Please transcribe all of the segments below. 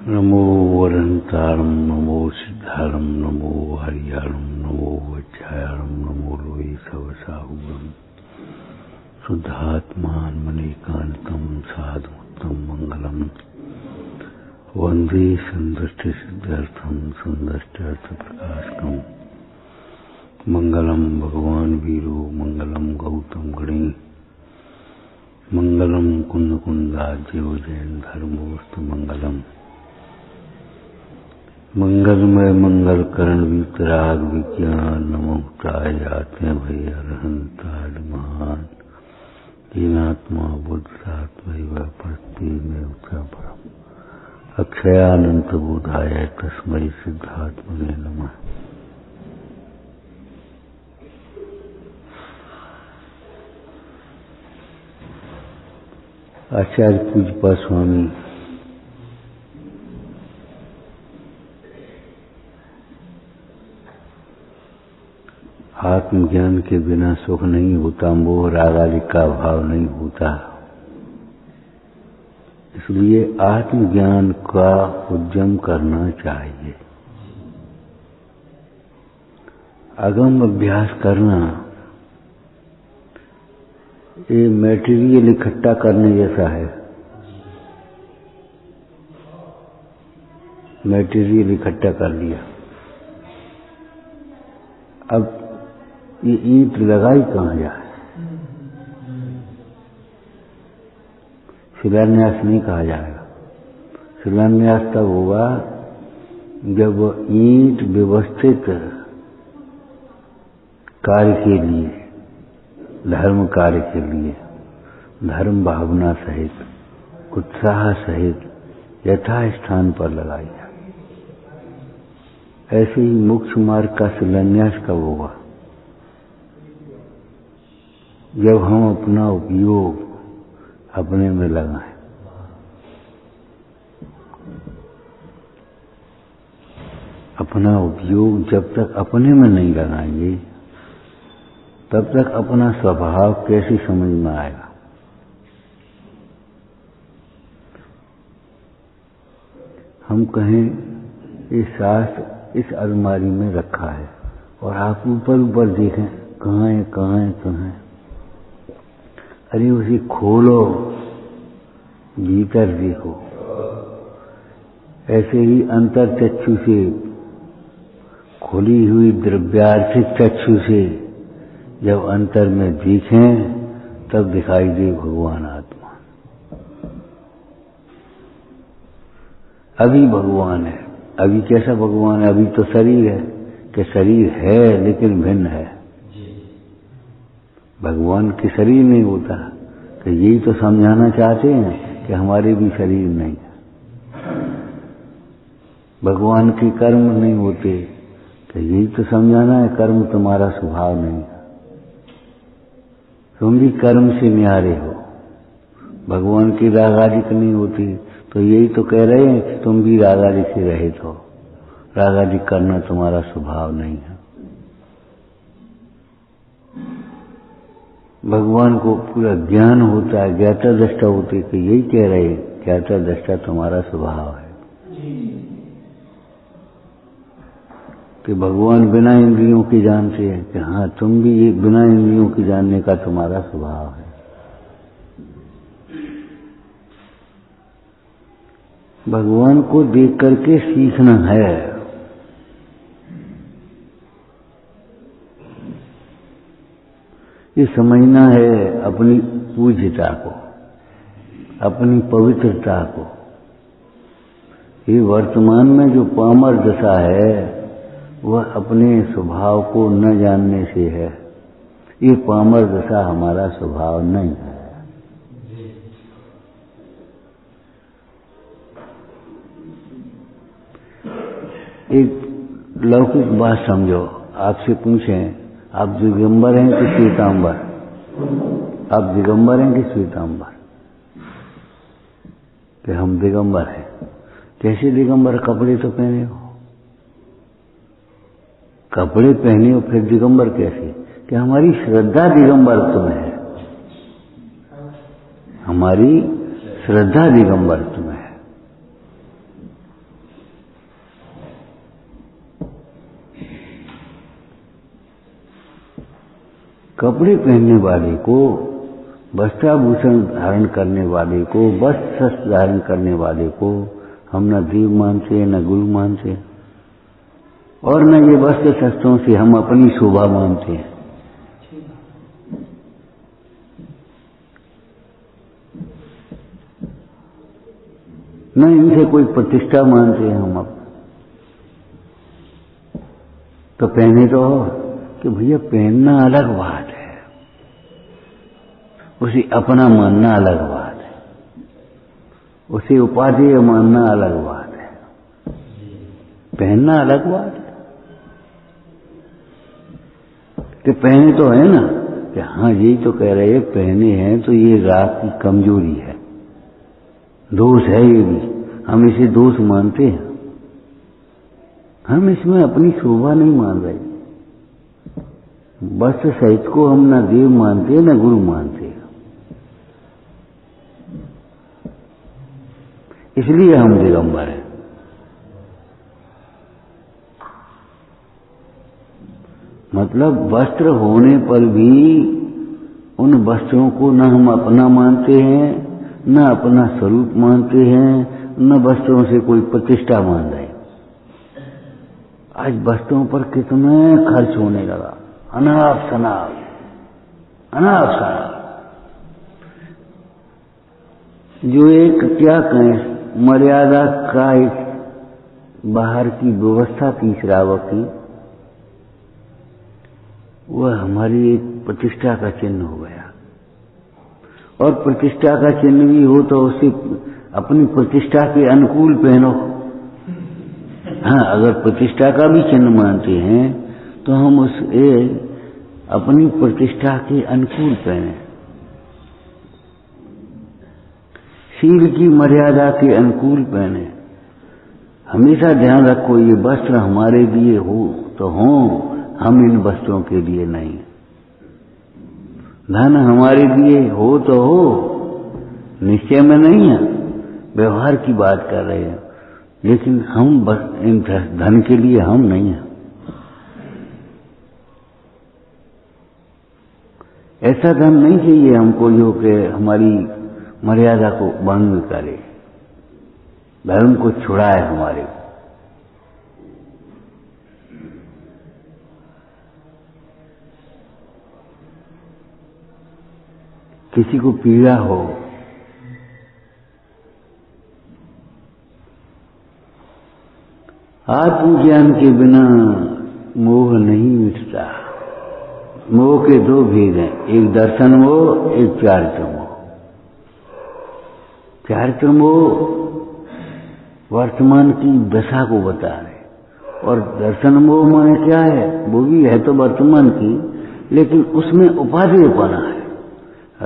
नमो वरन्तारं नमो सिद्धारं नमो हरियाणं नमो वज्रायणं नमो लोये सवसाहुरं शुद्धात्मान्मनेकान्तं साधुत्तम मंगलम वंदे संदृष्टि सिद्धार्थम संदृष्टार्थ प्रकाशकम मंगलम भगवान वीरो मंगलम गौतम गणे मंगलम कुंद कुंदाज्यो जैन धर्मोस्तु मंगलम मंगलमय मंगल करण वितराग विज्ञान नमोक्ताय जाते हैं भैया अरहंताद महान दीनात्मा बुद्धात्मा प्रति में उच्चा परम अक्षयानंत बोधाय तस्मै सिद्धात्मने नमः। आचार्य पूज्यपा स्वामी आत्मज्ञान के बिना सुख नहीं होता, मोह राग आदि का भाव नहीं होता। इसलिए आत्मज्ञान का उद्यम करना चाहिए। अगम अभ्यास करना ये मटेरियल इकट्ठा करने जैसा है। मटेरियल इकट्ठा कर लिया, अब ये ईंट लगाई कहाँ जाए? शिलान्यास नहीं कहा जाएगा। शिलान्यास तब होगा जब ईंट व्यवस्थित कार्य के लिए, धर्म कार्य के लिए, धर्म भावना सहित, उत्साह सहित यथा स्थान पर लगाई जाए। ऐसे ही मोक्ष मार्ग का शिलान्यास कब होगा? जब हम अपना उपयोग अपने में लगाएं। अपना उपयोग जब तक अपने में नहीं लगाएंगे तब तक अपना स्वभाव कैसे समझ में आएगा? हम कहें ये शास्त्र इस अलमारी में रखा है और आप ऊपर ऊपर देखें कहाँ है, कहाँ है, कहाँ है। अरे उसे खोलो, भीतर देखो। ऐसे ही अंतर चक्षु से, खुली हुई द्रव्यार्थिक चक्षु से जब अंतर में देखें तब दिखाई दे भगवान आत्मा। अभी भगवान है। अभी कैसा भगवान है? अभी तो शरीर है कि शरीर है लेकिन भिन्न है। भगवान के शरीर नहीं होता कि यही तो समझाना चाहते हैं कि हमारे भी शरीर नहीं है। भगवान के कर्म नहीं होते कि यही तो समझाना है कर्म तुम्हारा स्वभाव नहीं है। तुम भी कर्म से न्यारे हो। भगवान की राग आदि नहीं होती तो यही तो कह रहे हैं कि तुम भी राग आदि से रहित हो। राग आदि करना तुम्हारा स्वभाव नहीं है। भगवान को पूरा ज्ञान होता है, ज्ञाता दृष्टा होती है कि यही कह रहे हैं ज्ञाता दृष्टा तुम्हारा स्वभाव है। कि भगवान बिना इंद्रियों की जानते हैं कि हाँ तुम भी ये बिना इंद्रियों की जानने का तुम्हारा स्वभाव है। भगवान को देख करके सीखना है। ये समझना है अपनी पूज्यता को, अपनी पवित्रता को। ये वर्तमान में जो पामर दशा है वह अपने स्वभाव को न जानने से है। ये पामर दशा हमारा स्वभाव नहीं है। एक लौकिक बात समझो। आपसे पूछें आप दिगंबर हैं कि श्वेतांबर? आप दिगंबर हैं कि श्वेतांबर? कि हम दिगंबर हैं। कैसे दिगंबर? कपड़े तो पहने हो। कपड़े पहने हो फिर दिगंबर कैसे? कि हमारी श्रद्धा दिगंबरत्व में है। हमारी श्रद्धा दिगंबरत्व में है। कपड़े पहनने वाले को, वस्त्राभूषण धारण करने वाले को, वस्त्र शस्त्र धारण करने वाले को हम न देव मानते हैं, न गुरु मानते हैं, और न ये वस्त्र शस्त्रों से हम अपनी शोभा मानते हैं। न इनसे कोई प्रतिष्ठा मानते हैं हम अब। तो पहने तो हो कि भैया पहनना अलग बात है, उसे अपना मानना अलग बात है, उसे उपादेय मानना अलग बात है, पहनना अलग बात है। कि पहने तो है ना, कि हाँ यही तो कह रहे हैं पहने हैं, तो ये राग की कमजोरी है, दोष है, ये भी हम इसे दोष मानते हैं। हम इसमें अपनी शोभा नहीं मान रहे। वस्त्र सहित को हम न देव मानते हैं, न गुरु मानते हैं, इसलिए हम दिगंबर हैं। मतलब वस्त्र होने पर भी उन वस्त्रों को न हम अपना मानते हैं, न अपना स्वरूप मानते हैं, न वस्त्रों से कोई प्रतिष्ठा मान रहे। आज वस्त्रों पर कितना खर्च होने लगा, अनाप शनाप, अनाप शनाप। जो एक क्या कहें मर्यादा का एक बाहर की व्यवस्था थी श्रावक की, वह हमारी एक प्रतिष्ठा का चिन्ह हो गया। और प्रतिष्ठा का चिन्ह भी हो तो उसे अपनी प्रतिष्ठा के अनुकूल पहनो। हाँ, अगर प्रतिष्ठा का भी चिन्ह मानते हैं तो हम उसे अपनी प्रतिष्ठा के अनुकूल पहने, शील की मर्यादा के अनुकूल पहने। हमेशा ध्यान रखो, ये वस्त्र हमारे लिए हो तो हो, हम इन वस्त्रों के लिए नहीं। धन हमारे लिए हो तो हो, निश्चय में नहीं है, व्यवहार की बात कर रहे हैं, लेकिन हम बस इन धन के लिए हम नहीं हैं। ऐसा धन नहीं चाहिए हमको जो कि हमारी मर्यादा को भंग करे, धर्म को छुड़ाए हमारे। किसी को पीड़ा हो, आत्मज्ञान के बिना मोह नहीं मिटता। मोह के दो भेद हैं, एक दर्शन मोह, एक चारित्र मोह। चारित्र मोह वर्तमान की दशा को बता रहे, और दर्शन मोह माने क्या है, वो भी है तो वर्तमान की, लेकिन उसमें उपादेयपना है।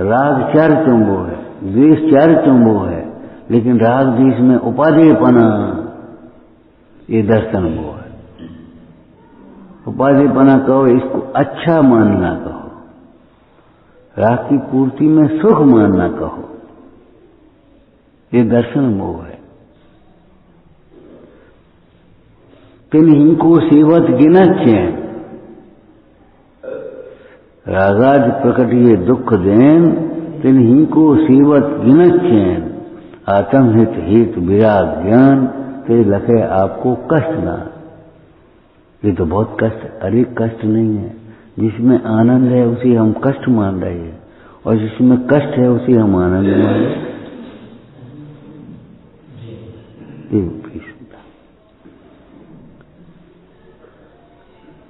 राग चारित्र मोह है, द्वेष चारित्र मोह है, लेकिन राग द्वेष में उपादेयपना, ये दर्शन मोह है। उपादेयपना कहो, इसको अच्छा मानना कहो, राग की पूर्ति में सुख मानना कहो, ये दर्शन मोह है। तिन्हीं को सेवत गिनत चैन, रागाज प्रकट ये दुख देन, तिन्हीं को सेवत गिनत चैन, आत्महित हित विराग ज्ञान, ते लखे आपको कष्ट ना। ये तो बहुत कष्ट, अरे कष्ट नहीं है, जिसमें आनंद है उसे हम कष्ट मान रहे हैं, और जिसमें कष्ट है उसे हम आनंद मान रहे हैं।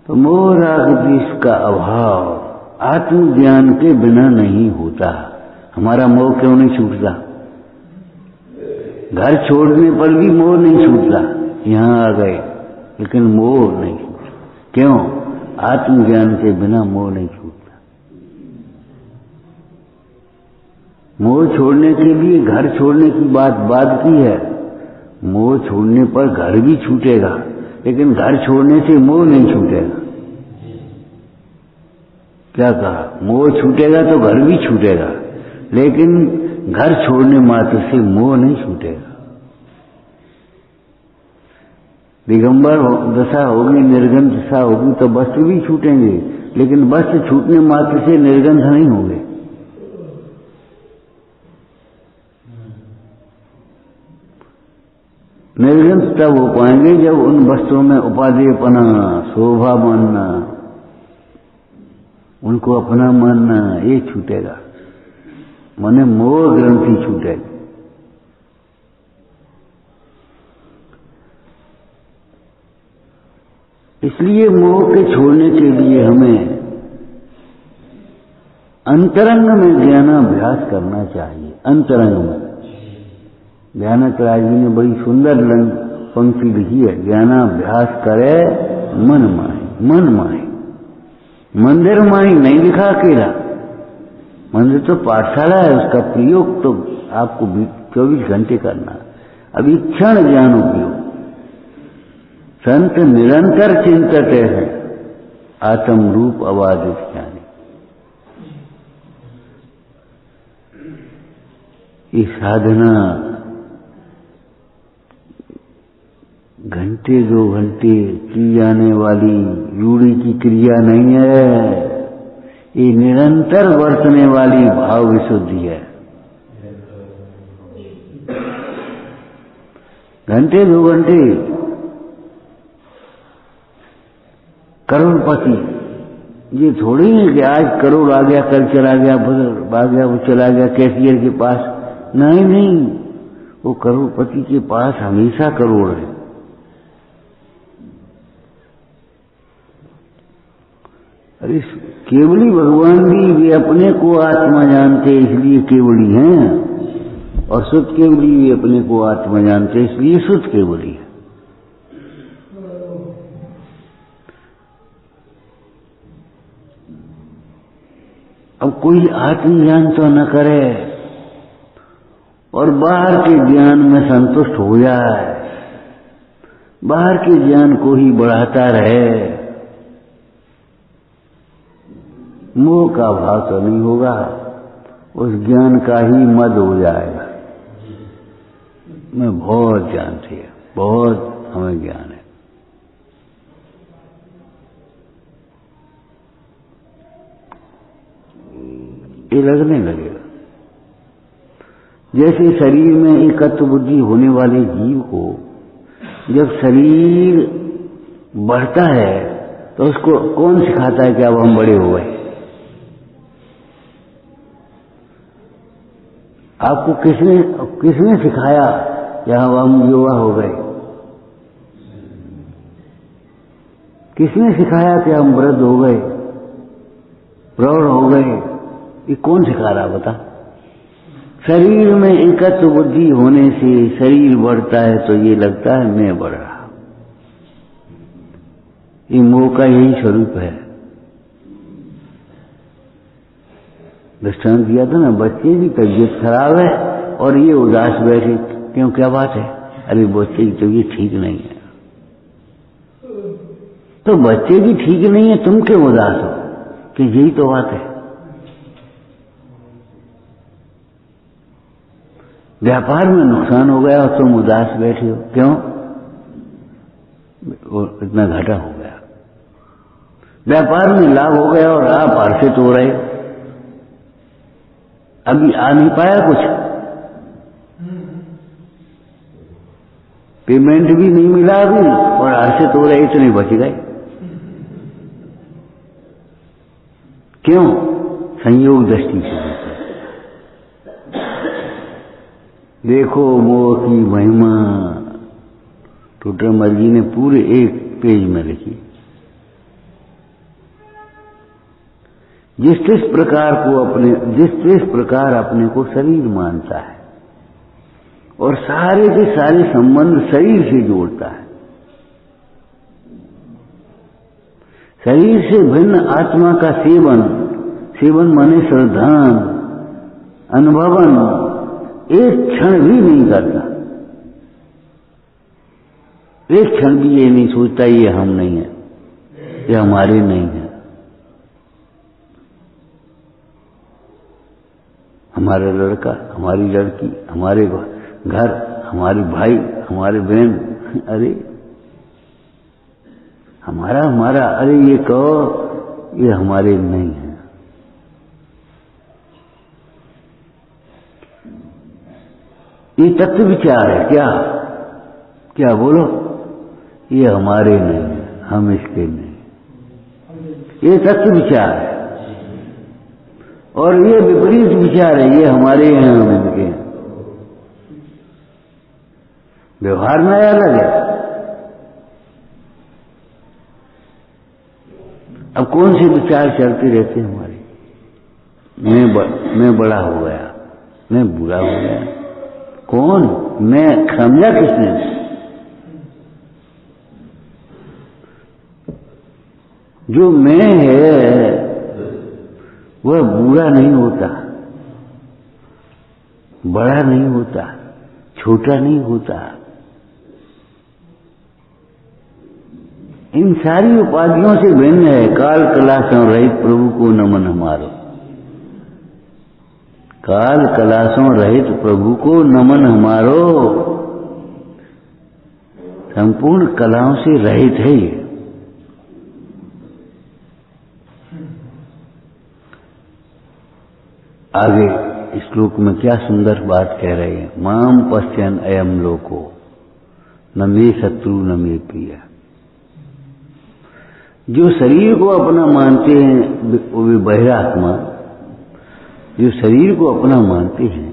तो मोह राग द्वेष का अभाव आत्मज्ञान के बिना नहीं होता। हमारा मोह क्यों नहीं छूटता? घर छोड़ने पर भी मोह नहीं छूटता, यहां आ गए लेकिन मोह नहीं छूटता। क्यों? आत्मज्ञान के बिना मोह नहीं छूटता। मोह छोड़ने के लिए घर छोड़ने की बात बाद की है। मोह छोड़ने पर घर भी छूटेगा, लेकिन घर छोड़ने से मोह नहीं छूटेगा। क्या कहा? मोह छूटेगा तो घर भी छूटेगा, लेकिन घर छोड़ने मात्र से मोह नहीं छूटेगा। दिगंबर दशा होगी, निर्गंध दशा होगी तो वस्त्र भी छूटेंगे, लेकिन वस्त्र छूटने मात्र से निर्गंध नहीं होंगे। निर्गंध तब हो पाएंगे जब उन वस्त्रों में उपादेयपना, शोभा मानना, उनको अपना मानना, ये छूटेगा, माने मोह ग्रंथि छूटेगी। इसलिए मोह के छोड़ने के लिए हमें अंतरंग में ज्ञानाभ्यास करना चाहिए। अंतरंग में ज्ञानकराज जी ने बड़ी सुंदर पंक्ति लिखी है, ज्ञानाभ्यास करे मन माहे, मन माहे। मंदिर माही नहीं लिखा अकेला, मंदिर तो पाठशाला है, उसका प्रयोग तो आपको 24 घंटे करना। अभी क्षण ज्ञान उपयोग, संत निरंतर चिंतते हैं आत्म रूप अबाधित ज्ञानी। ये साधना घंटे 2 घंटे की जाने वाली रूढ़ी की क्रिया नहीं है, ये निरंतर वर्तने वाली भाव विशुद्धि है। घंटे 2 घंटे करोड़पति, ये थोड़ी है कि आज करोड़ आ गया, कल चला गया, भाग गया, वो चला गया कैशियर के पास। नहीं नहीं, वो करोड़पति के पास हमेशा करोड़ है। अरे केवली भगवान भी वे अपने को आत्मा जानते इसलिए केवली हैं, और शुद्ध केवली भी अपने को आत्मा जानते इसलिए शुद्ध केवली है। अब कोई आत्मज्ञान तो न करे और बाहर के ज्ञान में संतुष्ट हो जाए, बाहर के ज्ञान को ही बढ़ाता रहे, मोह का भाव तो नहीं होगा, उस ज्ञान का ही मद हो जाएगा। मैं बहुत जानती है, बहुत हमें ज्ञान है। ये लगने लगेगा जैसे शरीर में एकत्व बुद्धि होने वाले जीव को जब शरीर बढ़ता है तो उसको कौन सिखाता है कि अब हम बड़े हो गए? आपको किसने सिखाया कि हम युवा हो गए? किसने सिखाया कि हम वृद्ध हो गए, प्रौढ़ हो गए? ये कौन सिखा रहा बता? शरीर में एकत्व बुद्धि होने से शरीर बढ़ता है तो ये लगता है मैं बढ़ रहा। ये मोह का यही स्वरूप है। दृष्टांत दिया था ना, बच्चे की तबीयत खराब है और ये उदास बैठे, क्यों, क्या बात है? अरे बच्चे की तबीयत ठीक नहीं है। तो बच्चे की ठीक नहीं है, तुम क्यों उदास हो? कि यही तो बात है। व्यापार में नुकसान हो गया और तुम उदास बैठे हो, क्यों? वो इतना घाटा हो गया। व्यापार में लाभ हो गया और आप हर्षित हो रहे, अभी आ नहीं पाया कुछ, पेमेंट भी नहीं मिला अभी और हर्षित हो रहे, इतने बच गए। क्यों? संयोग दृष्टि से देखो मोह की महिमा टोटरमल जी ने पूरे एक पेज में लिखी। जिस प्रकार अपने को शरीर मानता है और सारे के सारे संबंध शरीर से जोड़ता है, शरीर से भिन्न आत्मा का सेवन माने श्रद्धान, अनुभवन एक क्षण भी नहीं करता। एक क्षण भी ये नहीं सोचता ये हम नहीं है, ये हमारे नहीं है। हमारा लड़का, हमारी लड़की, हमारे घर, हमारे भाई, हमारे बहन, अरे हमारा हमारा, अरे ये कहो ये हमारे नहीं है। ये तत्व विचार है क्या? क्या बोलो? ये हमारे नहीं है, हम इसके नहीं, ये तत्व विचार है। और ये विपरीत विचार है, ये हमारे हैं, हम इनके हैं। व्यवहार में अलग है। अब कौन से विचार चलते रहते हैं हमारे? मैं बड़ा हो गया, मैं बुरा हो गया। कौन? मैं समझा किसने? जो मैं है वह बुरा नहीं होता, बड़ा नहीं होता, छोटा नहीं होता। इन सारी उपाधियों से भिन्न है। काल कला संरहित प्रभु को नमन हमारो, काल कलासों रहित प्रभु को नमन हमारो। संपूर्ण कलाओं से रहित है ये। आगे श्लोक में क्या सुंदर बात कह रहे हैं। माम पश्यन अयम लोको न मे शत्रु न मे प्रिय। जो शरीर को अपना मानते हैं वे बहिरात्मा, जो शरीर को अपना मानते हैं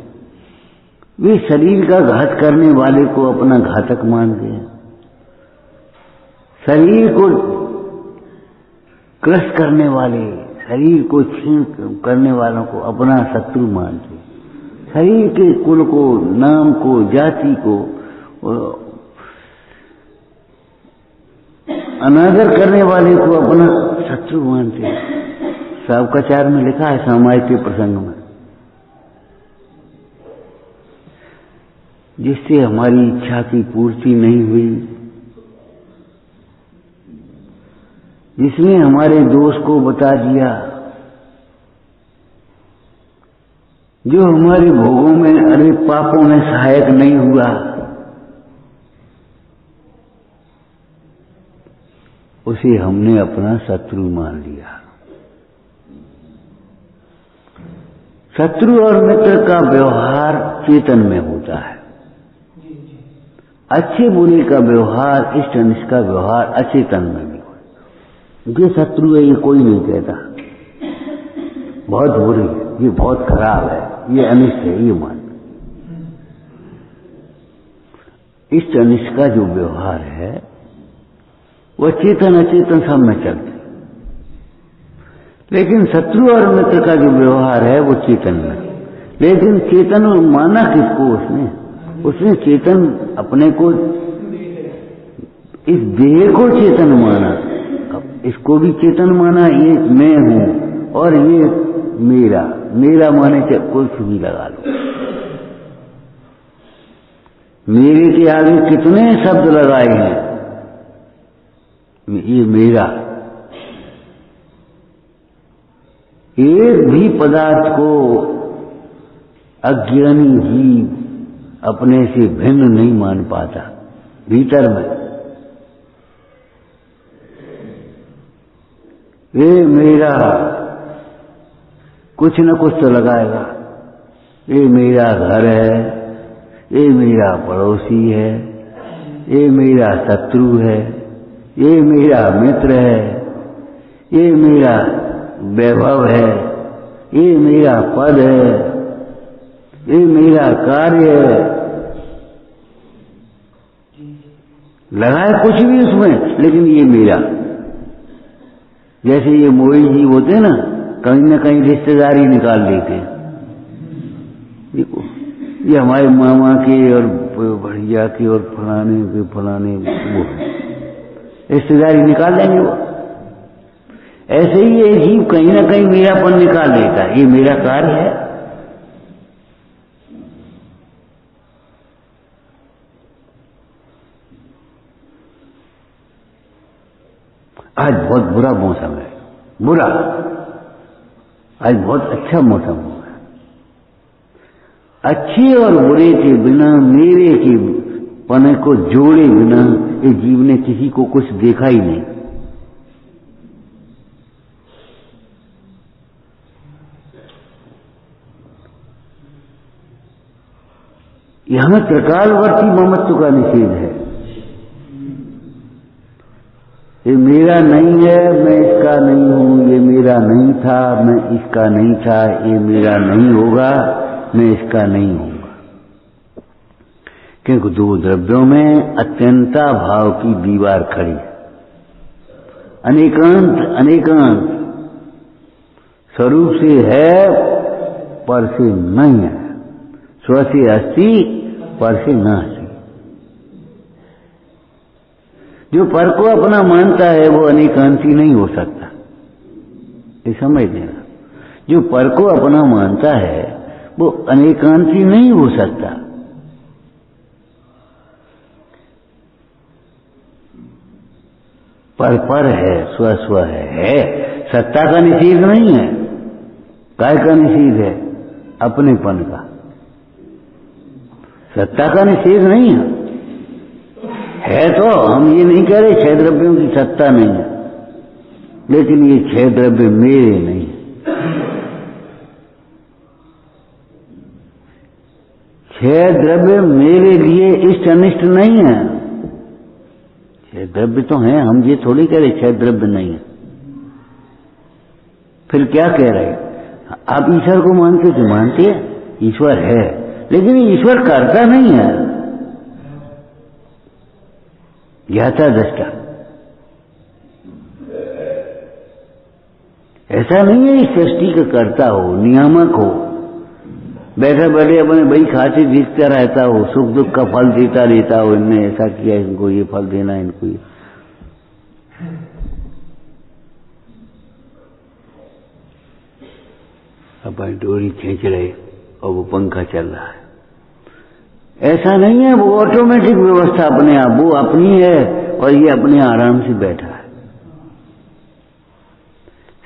वे शरीर का घात करने वाले को अपना घातक मानते हैं। शरीर को क्रश करने वाले, शरीर को छीन करने वालों को अपना शत्रु मानते हैं। शरीर के कुल को, नाम को, जाति को अनादर करने वाले को अपना शत्रु मानते हैं। सावकाचार में लिखा है सामायिक के प्रसंग में, जिससे हमारी इच्छा की पूर्ति नहीं हुई, जिसने हमारे दोष को बता दिया, जो हमारे भोगों में अनेक पापों में सहायक नहीं हुआ, उसे हमने अपना शत्रु मान लिया। शत्रु और मित्र का व्यवहार चेतन में होता है। अच्छे बुरे का व्यवहार, इष्ट अनिष्ट का व्यवहार अचेतन में भी होता है। ये शत्रु है ये कोई नहीं कहता, बहुत बुरी है, ये बहुत खराब है, ये अनिष्ट है, ये मान। इष्ट अनिष्ट का जो व्यवहार है वह चेतन अचेतन सब में चलते, लेकिन शत्रु और मित्र का जो व्यवहार है वो चेतन में। लेकिन चेतन माना किसको? उसने चेतन अपने को, इस देह को चेतन माना, इसको भी चेतन माना। ये मैं हूं और ये मेरा, मेरा माने कुछ भी लगा लो। मेरे के आगे कितने शब्द लगाए हैं, ये मेरा। एक भी पदार्थ को अज्ञानी जीव अपने से भिन्न नहीं मान पाता। भीतर में ये मेरा कुछ न कुछ तो लगाएगा। ये मेरा घर है, ये मेरा पड़ोसी है, ये मेरा शत्रु है, ये मेरा मित्र है, ये मेरा वैभव है, ये मेरा पद है, ये मेरा कार्य है। लगाए कुछ भी उसमें, लेकिन ये मेरा। जैसे ये मोई जी होते ना, कहीं न कहीं रिश्तेदारी निकाल देते हैं। देखो ये हमारे मामा के और भैया के और फलाने के फलाने वो रिश्तेदारी निकाल देंगे वो। ऐसे ही ये जीव कहीं ना कहीं मेरापन निकाल देता है, ये मेरा कार्य है। आज बहुत बुरा मौसम है, बुरा। आज बहुत अच्छा मौसम हुआ है। अच्छे और बुरे के बिना, मेरे के पने को जोड़े बिना इस जीव ने किसी को कुछ देखा ही नहीं। यहां त्रिकालवर्ती ममत्व का निषेध है। ये मेरा नहीं है, मैं इसका नहीं हूं, ये मेरा नहीं था, मैं इसका नहीं था, ये मेरा नहीं होगा, मैं इसका नहीं हूंगा। क्योंकि दो द्रव्यों में अत्यंता भाव की दीवार खड़ी है। अनेकांत अनेकांत स्वरूप से है, पर से नहीं है। स्व से अस्ति, पर से न अस्ति। जो पर को अपना मानता है वो अनेकांती नहीं हो सकता, ये समझ लेना। जो पर को अपना मानता है वो अनेकांती नहीं हो सकता। पर है, स्व स्व है। सत्ता का निषेध नहीं है। काय का निषेध है? अपनेपन का। सत्ता का निषेध नहीं है तो हम ये नहीं कह रहे छह द्रव्यों की सत्ता नहीं है, लेकिन ये छह द्रव्य मेरे नहीं है। छह द्रव्य मेरे लिए इष्ट अनिष्ट नहीं है। छह द्रव्य तो हैं, हम ये थोड़ी कह रहे छह द्रव्य नहीं है। फिर क्या कह रहे? आप ईश्वर को मानते तो मानते हैं, ईश्वर है, लेकिन ईश्वर करता नहीं है। ज्ञाता दृष्टा ऐसा नहीं है। इस सृष्टि का कर्ता हो, नियामक हो, बैठे बैठे अपने भाई खाते दिखता रहता हो, सुख दुख का फल देता रहता हो। इनने ऐसा किया, इनको ये फल देना, इनको ये। अपन डोरी खींच रहे और वो पंखा चल रहा है, ऐसा नहीं है। वो ऑटोमेटिक व्यवस्था अपने आप, वो अपनी है और ये अपने आराम से बैठा है।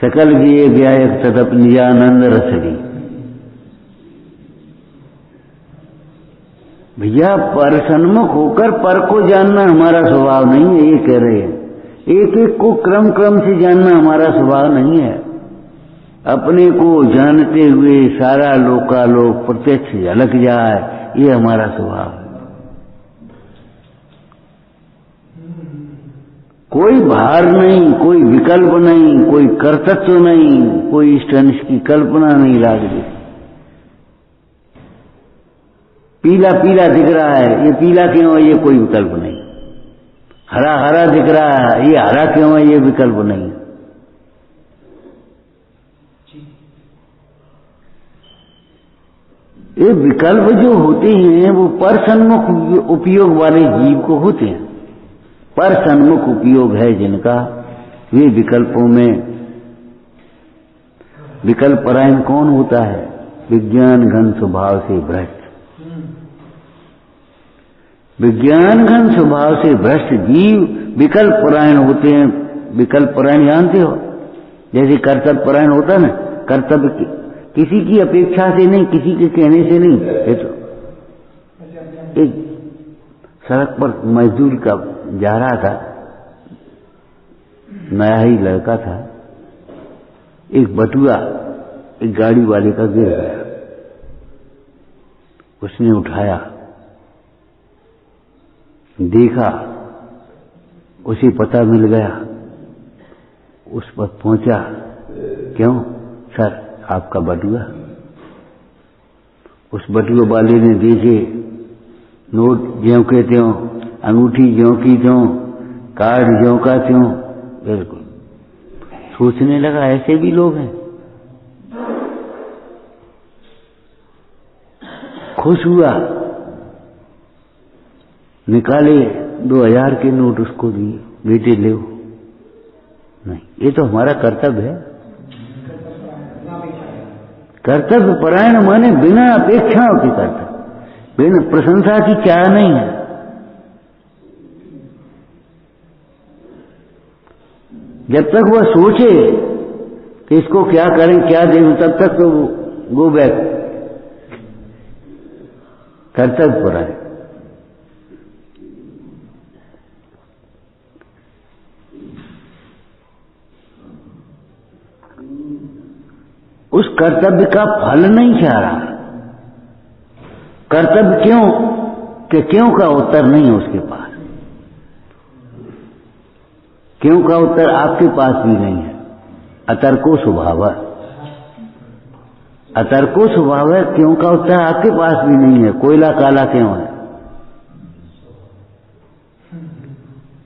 सकल किए व्यायक तदप निजानंद रसली। भैया पर सन्मुख होकर पर को जानना हमारा स्वभाव नहीं है, ये कह रहे हैं। एक एक को क्रम क्रम से जानना हमारा स्वभाव नहीं है। अपने को जानते हुए सारा लोकालोक प्रत्यक्ष झलक जाए, ये हमारा स्वभाव है। कोई भार नहीं, कोई विकल्प नहीं, कोई कर्तृत्व नहीं, कोई इष्ट अनिष्ट की कल्पना नहीं लागती। पीला पीला दिख रहा है, ये पीला क्यों है, ये कोई विकल्प नहीं। हरा हरा दिख रहा है, ये हरा क्यों है, ये विकल्प नहीं। ये विकल्प जो होते हैं वो पर सन्मुख उपयोग वाले जीव को होते हैं। पर सन्मुख उपयोग है जिनका, वे विकल्पों में विकल्प परायण कौन होता है? विज्ञान घन स्वभाव से भ्रष्ट। विज्ञान घन स्वभाव से भ्रष्ट जीव विकल्प परायण होते हैं। विकल्प परायण जानते हो? जैसे कर्तव्य परायण होता है ना, कर्तव्य किसी की अपेक्षा से नहीं, किसी के कहने से नहीं। ये तो एक सड़क पर मजदूर का जा रहा था, नया ही लड़का था, एक बटुआ एक गाड़ी वाले का गिर गया। उसने उठाया, देखा, उसे पता मिल गया, उस पर पहुंचा। क्यों सर, आपका बटुआ? उस बटुआ वाले ने देखे, नोट ज्यों के त्यों, अंगूठी ज्यों की त्यों, कार्ड ज्यों का त्यों। बिल्कुल सोचने लगा ऐसे भी लोग हैं। खुश हुआ, निकाले 2000 के नोट उसको दिए, बेटे ले। नहीं, ये तो हमारा कर्तव्य है। कर्तव्य परायण माने बिना अपेक्षाओं के कर्तव्य, बिना प्रशंसा की चाह नहीं है। जब तक वह सोचे कि इसको क्या करें, क्या दें, तब तक तो गो बैक। कर्तव्य परायण। उस कर्तव्य का फल नहीं चाह रहा। कर्तव्य क्यों? कि क्यों का उत्तर नहीं है उसके पास। क्यों का उत्तर आपके पास भी नहीं है। अतर्को स्वभाव है, अतर्को स्वभाव है। क्यों का उत्तर आपके पास भी नहीं है। कोयला काला क्यों है,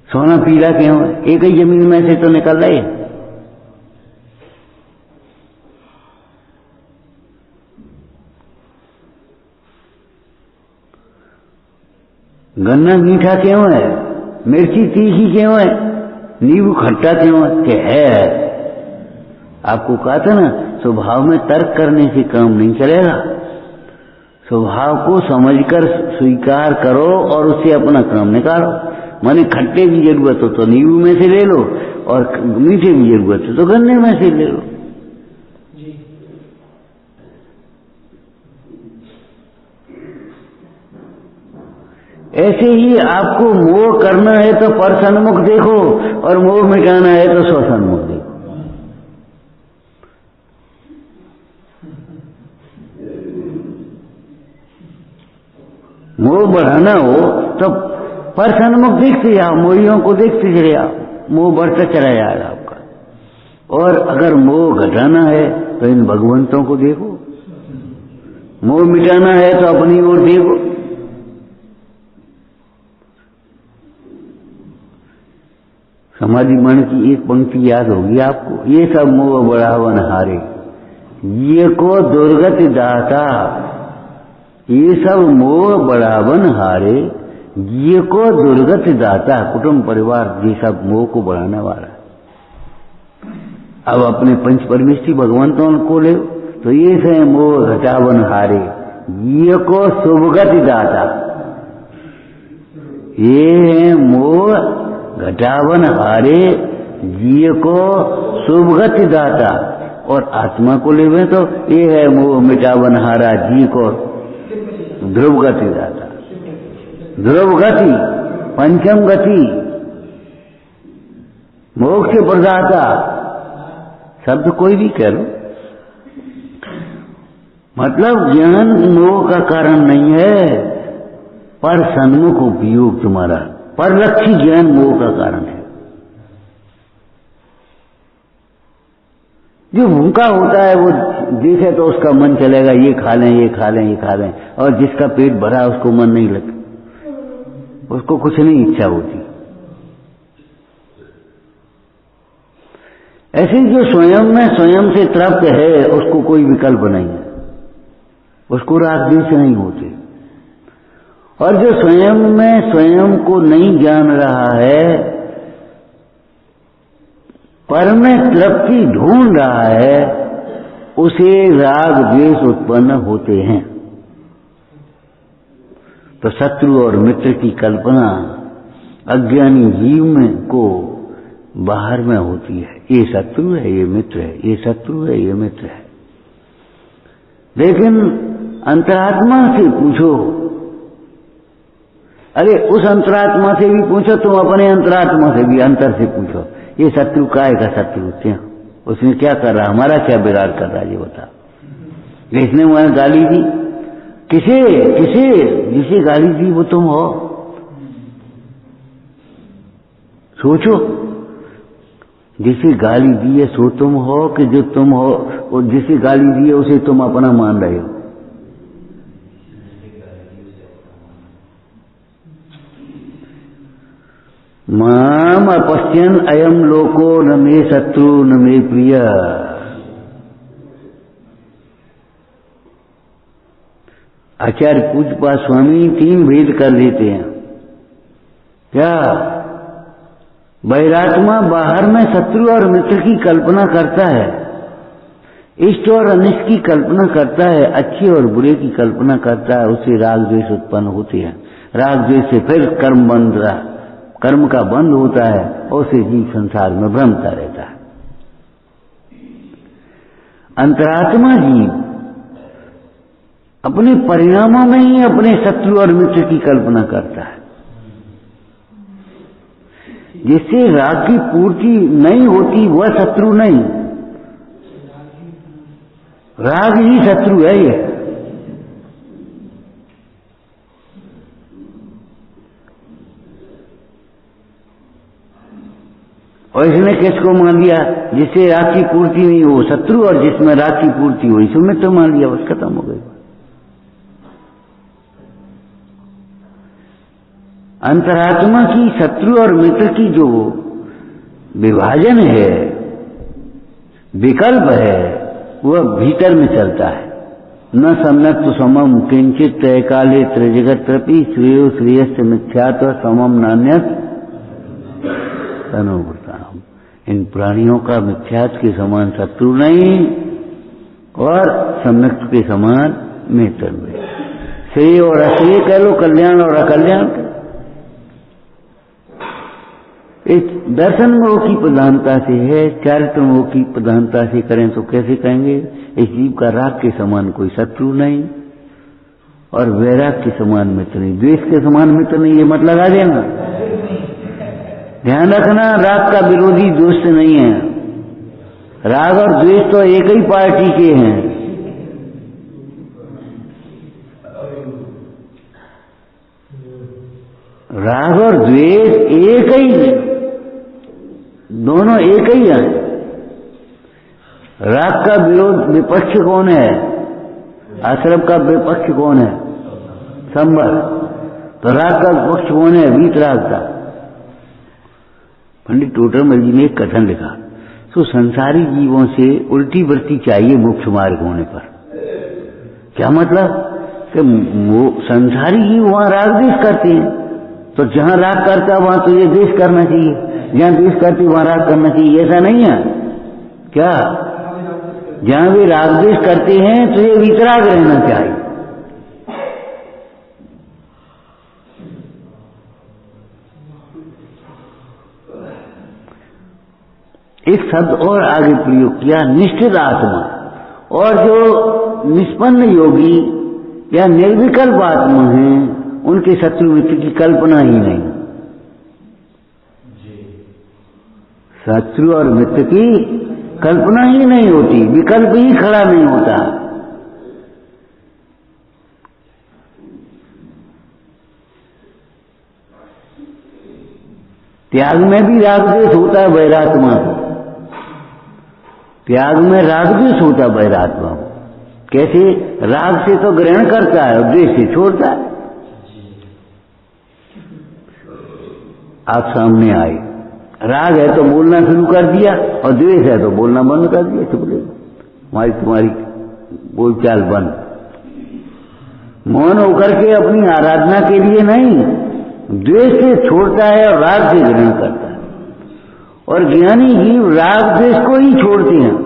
सोना पीला क्यों है, एक ही जमीन में से तो निकल रहे। गन्ना मीठा क्यों है, मिर्ची तीखी क्यों है, नींबू खट्टा क्यों है कि है। आपको कहा था ना, स्वभाव में तर्क करने से काम नहीं चलेगा। स्वभाव को समझकर स्वीकार करो और उससे अपना काम निकालो। माने खट्टे की जरूरत हो तो नींबू में से ले लो, और मीठे की जरूरत हो तो गन्ने में से ले लो। ऐसे ही आपको मोह करना है तो पर सन्मुख देखो, और मोह मिटाना है तो स्व सन्मुख देखो। मोह बढ़ाना हो तो पर सन्मुख देखते जाओ, मोहियों को देखते चले आओ, मोह बढ़ता चला जाएगा आपका। और अगर मोह घटाना है तो इन भगवंतों को देखो, मोह मिटाना है तो अपनी ओर देखो। समाधि मन की एक पंक्ति याद होगी आपको, ये सब मोह बढ़ावन हारे, ये को दुर्गति दाता। ये सब मोह बढ़ावन हारे, ये को दुर्गति दाता। कुटुंब परिवार ये सब मोह को बढ़ाने वाला है। अब अपने पंच परमेष्ठी भगवंतों को ले तो ये से मोह घटावन हारे, ये को शुभगति दाता। ये है मोह घटावन हारे, जीव को शुभगति दाता। और आत्मा को लेवे तो ये है मोह मिटावन हारा, जी को ध्रुव गति दाता। ध्रुव गति, पंचम गति, मोक्ष प्रदाता। शब्द कोई भी कह लो, मतलब ज्ञान मोह का कारण नहीं है, पर सन्मुख उपयोग तुम्हारा, परलक्षी ज्ञान मोह का कारण है। जो भूखा होता है वो देखे तो उसका मन चलेगा, ये खा लें, ये खा लें, ये खा लें, और जिसका पेट भरा उसको मन नहीं लगता, उसको कुछ नहीं इच्छा होती। ऐसे जो स्वयं में स्वयं से तृप्त है उसको कोई विकल्प नहीं है, उसको राग द्वेष नहीं होते। और जो स्वयं में स्वयं को नहीं जान रहा है, पर में तृप्ति ढूंढ रहा है, उसे राग द्वेष उत्पन्न होते हैं। तो शत्रु और मित्र की कल्पना अज्ञानी जीव में को बाहर में होती है। ये शत्रु है, ये मित्र है, ये शत्रु है, ये मित्र है। लेकिन अंतरात्मा से पूछो, अरे उस अंतरात्मा से भी पूछो, तुम अपने अंतरात्मा से भी अंतर से पूछो, ये शत्रु काय का शत्रु क्या, उसने क्या कर रहा, हमारा क्या बिगाड़ कर रहा है, ये बता। इसने वहां गाली दी, किसे किसे जिसे गाली दी वो तुम हो। सोचो, जिसे गाली दी है सो तुम हो, कि जो तुम हो और जिसे गाली दी है उसे तुम अपना मान रहे हो। माम अपश्यन अयम लोको न मे शत्रु न मे प्रिय। आचार्य पूज्यपाद स्वामी 3 भेद कर देते हैं। क्या? बहिरात्मा बाहर में शत्रु और मित्र की कल्पना करता है, इष्ट और अनिष्ट की कल्पना करता है, अच्छे और बुरे की कल्पना करता है, उससे राग द्वेष उत्पन्न होते हैं। राग द्वेष से फिर कर्म का बंध होता है और उसे जीव संसार में भ्रमता रहता है। अंतरात्मा जीव अपने परिणामों में ही अपने शत्रु और मित्र की कल्पना करता है। जिससे राग की पूर्ति नहीं होती वह शत्रु नहीं, राग ही शत्रु है। ये और इसने किसको मान लिया? जिससे राग की पूर्ति नहीं हो शत्रु, और जिसमें राग की पूर्ति हो इसमें मित्र मान लिया, बस खत्म हो गई। अंतरात्मा की शत्रु और मित्र की जो विभाजन है, विकल्प है, वह भीतर में चलता है। न सम्यक तो समम किंचित तय काले त्रिजगत त्रपी श्रेयो श्रेयस्य मिथ्यात्व समम नान्यत तनोवृताम। इन प्राणियों का मिथ्यात्व के समान शत्रु नहीं और सम्यक के समान मित्र नहीं। श्रेय और अश्रेय कह लो, कल्याण और अकल्याण। इस दर्शन मोह की प्रधानता से है, चारित्र मोह की प्रधानता से करें तो कैसे कहेंगे? इस जीव का राग के समान कोई शत्रु नहीं और वैराग के समान मित्र नहीं, द्वेष के समान मित्र नहीं, ये मत लगा देना। ध्यान रखना, राग का विरोधी दोस्त नहीं है। राग और द्वेष तो एक ही पार्टी के हैं। राग और द्वेष एक ही, दोनों एक ही हैं। राग का विरोध विपक्ष कौन है? आश्रम का विपक्ष कौन है? संवर। तो राग का विपक्ष कौन है? वीतराग का। पंडित टोडरमल जी ने एक कथन लिखा, तो संसारी जीवों से उल्टी वृत्ति चाहिए मोक्ष मार्ग होने पर। क्या मतलब? कि संसारी जीव वहां राग द्वेष करते हैं, तो जहां राग करता है वहां तो ये द्वेष करना चाहिए, जहां द्वेष करती वहां राग करना चाहिए, ऐसा नहीं है क्या? जहां भी राग द्वेष करते हैं तो ये वितराग रहना चाहिए। एक शब्द और आगे प्रयोग किया, निष्ठित आत्मा। और जो निष्पन्न योगी या निर्विकल्प आत्मा है, उनके शत्रु मित्र की कल्पना ही नहीं। शत्रु और मित्र की कल्पना ही नहीं होती, विकल्प ही खड़ा नहीं होता। त्याग में भी राग द्वेष होता है वैरात्मा को, त्याग में राग द्वेष होता है वैरात्मा को। कैसे? राग से तो ग्रहण करता है और द्वेष से छोड़ता है। आप सामने आए, राग है तो बोलना शुरू कर दिया और द्वेष है तो बोलना बंद कर दिया, चुप रहे, तुम्हारी बोलचाल बंद। मौन होकर के अपनी आराधना के लिए नहीं, द्वेष से छोड़ता है और राग से ग्रहण करता है। और ज्ञानी जीव राग द्वेष को ही छोड़ते हैं।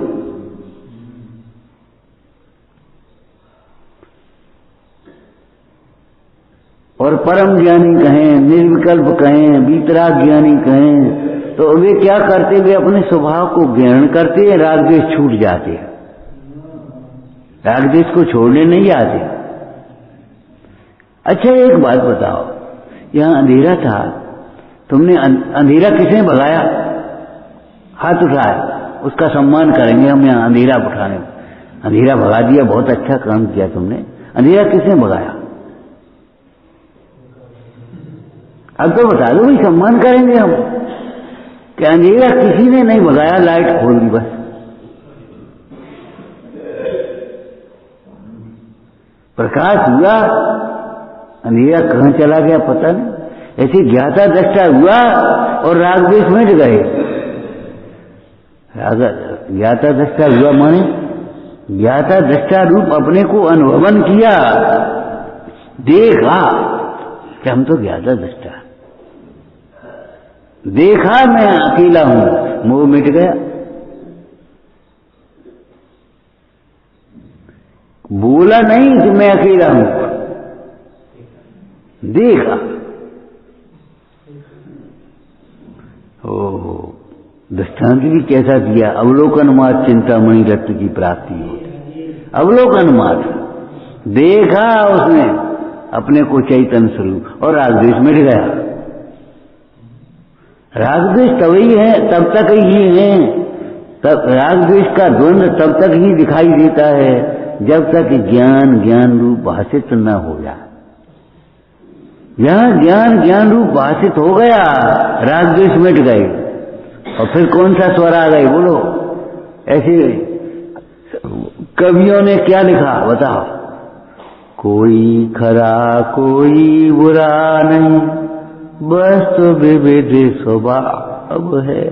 और परम ज्ञानी कहें, निर्विकल्प कहें, वीतराग ज्ञानी कहें, तो वे क्या करते? वे अपने स्वभाव को ग्रहण करते हैं, राग द्वेष छूट जाते हैं, राग द्वेष को छोड़ने नहीं आते। अच्छा एक बात बताओ, यहां अंधेरा था, तुमने अंधेरा किसने भगाया? हाथ उठाए, उसका सम्मान करेंगे हम यहां अंधेरा उठाने। अंधेरा भगा दिया, बहुत अच्छा काम किया तुमने। अंधेरा किसने भगाया? अब तो बता दो भाई, सम्मान करेंगे हम कि अंधेरा किसी ने नहीं भगाया, लाइट खोल दी बस। प्रकाश हुआ, अंधेरा कहां चला गया पता नहीं। ऐसे ज्ञाता दृष्टा हुआ और राग द्वेष मिट गए। ज्ञाता दृष्टा हुआ माने ज्ञाता दृष्टा रूप अपने को अनुभवन किया, देखा कि हम तो ज्ञाता दृष्टा, देखा मैं अकेला हूं, मोह मिट गया। बोला नहीं कि मैं अकेला हूं, देखा। ओहो, दृष्टांत भी कैसा दिया? अवलोकन मात्र चिंतामणि रत्न की प्राप्ति होती। अवलोकन मात्र देखा उसने अपने को चैतन्य स्वरूप, और राग द्वेष मिट गया। राग द्वेष तभी है, तब तक ही है, तब राग द्वेष का द्वंद्व तब तक ही दिखाई देता है जब तक ज्ञान ज्ञान रूप भाषित न हो जाए। जहां ज्ञान ज्ञान रूप भाषित हो गया, राग द्वेष मिट गए। और फिर कौन सा स्वर आ गए बोलो? ऐसे कवियों ने क्या लिखा बताओ? कोई खरा कोई बुरा नहीं, बस तो विविध स्वभाव है।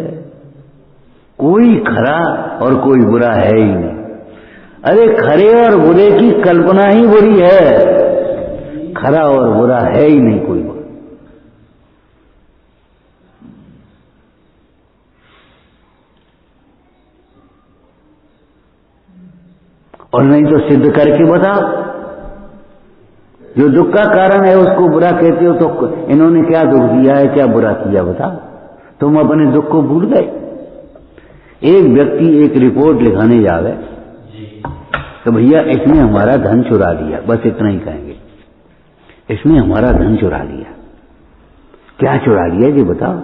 कोई खरा और कोई बुरा है ही नहीं। अरे खरे और बुरे की कल्पना ही बुरी है, खरा और बुरा है ही नहीं कोई। और नहीं तो सिद्ध करके बताओ। जो दुख का कारण है उसको बुरा कहते हो, तो इन्होंने क्या दुख दिया है, क्या बुरा किया बताओ? तुम अपने दुख को भूल गए। एक व्यक्ति एक रिपोर्ट लिखाने जावे तो भैया इसने हमारा धन चुरा लिया, बस इतना ही कहेंगे, इसने हमारा धन चुरा लिया। क्या चुरा लिया जी बताओ?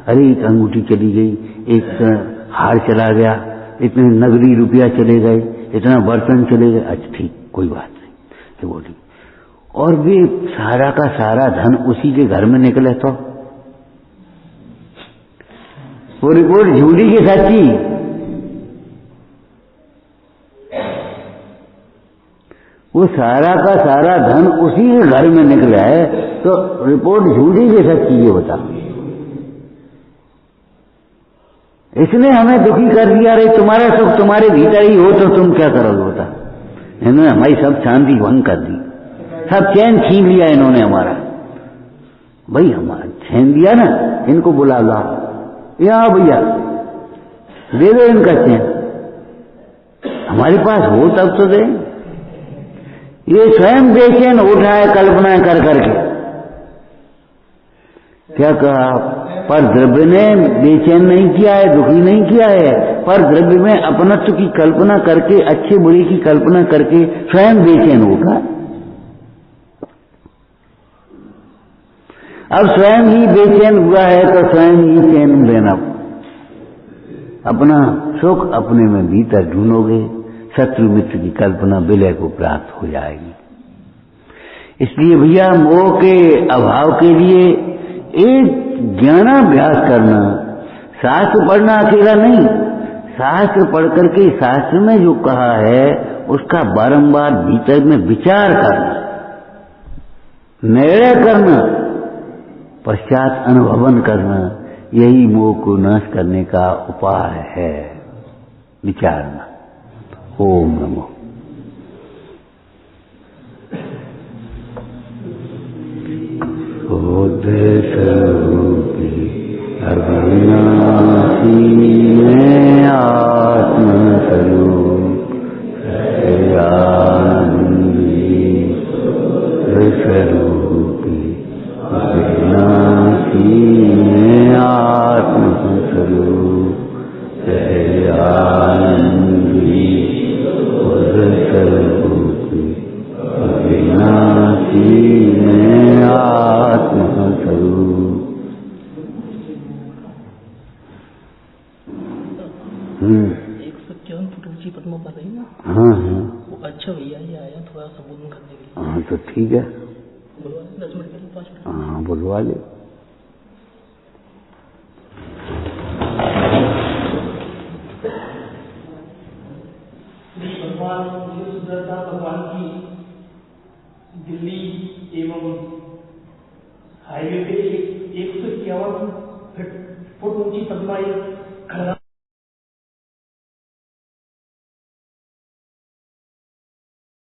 अरे एक अंगूठी चली गई, एक हार चला गया, इतने नगदी रुपया चले गए, इतना बर्तन चले गए। अच्छा ठीक, कोई बात नहीं, तो बोली और भी सारा का सारा धन उसी के घर में निकले तो वो रिपोर्ट झूठी की सच्ची? वो सारा का सारा धन उसी के घर में निकला है तो रिपोर्ट झूठी की सच्ची? ये बता। इसने हमें दुखी कर दिया। रे तुम्हारा सुख तुम्हारे भीतर ही हो तो तुम क्या करोगे बता? इन्होंने हमारी सब शांति भंग कर दी, सब चैन छीन लिया इन्होंने हमारा। भाई हमारा चैन दिया ना, इनको बुला लो, यहाँ भैया दे दो इनका चैन, हमारे पास हो तब तो दे। ये स्वयं बेचैन उठा है कल्पना कर करके। क्या कहा? पर द्रव्य ने बेचैन नहीं किया है, दुखी नहीं किया है, पर द्रव्य में अपनत्व की कल्पना करके, अच्छे बुरे की कल्पना करके स्वयं बेचैन उठा। अब स्वयं ही बेचैन हुआ है तो स्वयं ही चैन देना। अपना सुख अपने में भीतर ढूंढोगे, शत्रु मित्र की कल्पना विलय को प्राप्त हो जाएगी। इसलिए भैया मोह के अभाव के लिए एक ज्ञानाभ्यास करना, शास्त्र पढ़ना अकेला नहीं, शास्त्र पढ़ करके शास्त्र में जो कहा है उसका बारंबार भीतर में विचार करना, निर्णय करना, पश्चात अनुभवन करना, यही मोह को नाश करने का उपाय है। विचारना। ओम नमो। शुद्ध स्वरूपी अविनाशी में आत्मस्वरूप सच्चिदानंदी स्वरूपी अविनाशी में आत्मस्वरूप सच्चिदानंदी स्वरूपी अविनाशी में आत्मस्वरूप। एक सत्यावन फुटूची पद्मा पद है ना? हाँ हाँ, वो अच्छा भैया ये आया थोड़ा संबोधन करने के लिए। हाँ तो ठीक है, बुलवा 10 मिनट के लिए, 5 मिनट। हाँ बुलवा ले। भगवान सुंदरता भगवान की दिल्ली एवं हाईवे पे 151 फुट ऊंची पद्मा एक खड़ा